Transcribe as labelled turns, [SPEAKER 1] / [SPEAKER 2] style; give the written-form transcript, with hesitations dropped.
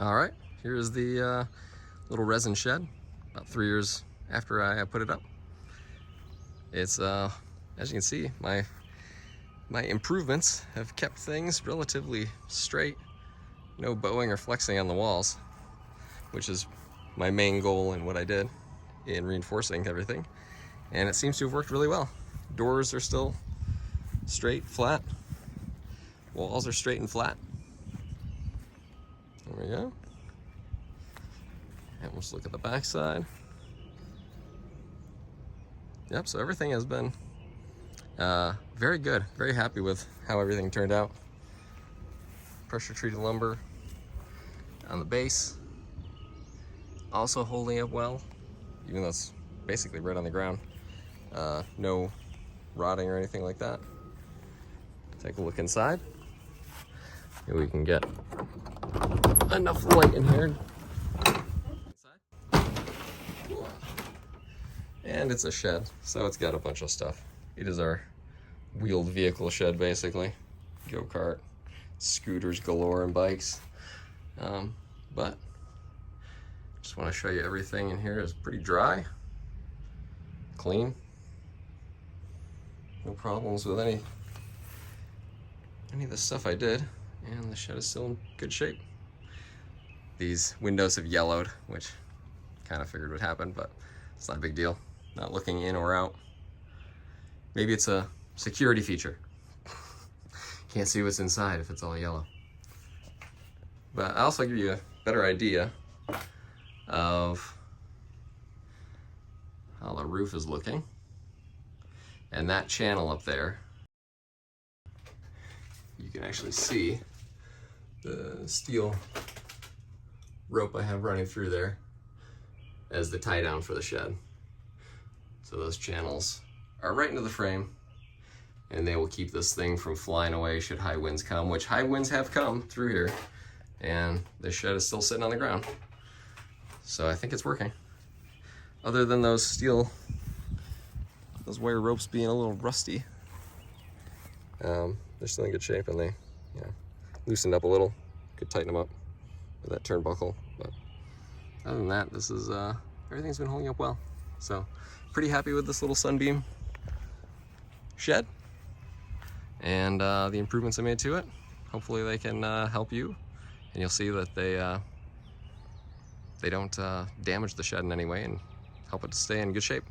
[SPEAKER 1] All right, here's the little resin shed, about 3 years after I put it up. It's, as you can see, my improvements have kept things relatively straight. No bowing or flexing on the walls, which is my main goal and what I did in reinforcing everything. And it seems to have worked really well. Doors are still straight, flat. Walls are straight and flat. There we go. And let's look at the back side. Yep, so everything has been very good. Very happy with how everything turned out. Pressure treated lumber on the base. Also holding up well, even though it's basically right on the ground. No rotting or anything like that. Take a look inside. Maybe we can get enough light in here. And it's a shed, so it's got a bunch of stuff. It is our wheeled vehicle shed, basically. Go-kart, scooters galore, and bikes. But just want to show you everything in here is pretty dry, clean. No problems with any of the stuff I did, and the shed is still in good shape. These windows have yellowed, which kind of figured would happen, but it's not a big deal. Not looking in or out. Maybe it's a security feature. Can't see what's inside if it's all yellow. But I'll also give you a better idea of how the roof is looking. And that channel up there, you can actually see the steel rope I have running through there as the tie down for the shed. So those channels are right into the frame, and they will keep this thing from flying away should high winds come, which high winds have come through here, and the shed is still sitting on the ground. So I think it's working. Other than those wire ropes being a little rusty, they're still in good shape, and they loosened up a little. Could tighten them up with that turnbuckle, but other than that, this is everything's been holding up well. So pretty happy with this little Sunbeam shed and the improvements I made to it. Hopefully they can help you, and you'll see that they don't damage the shed in any way and help it to stay in good shape.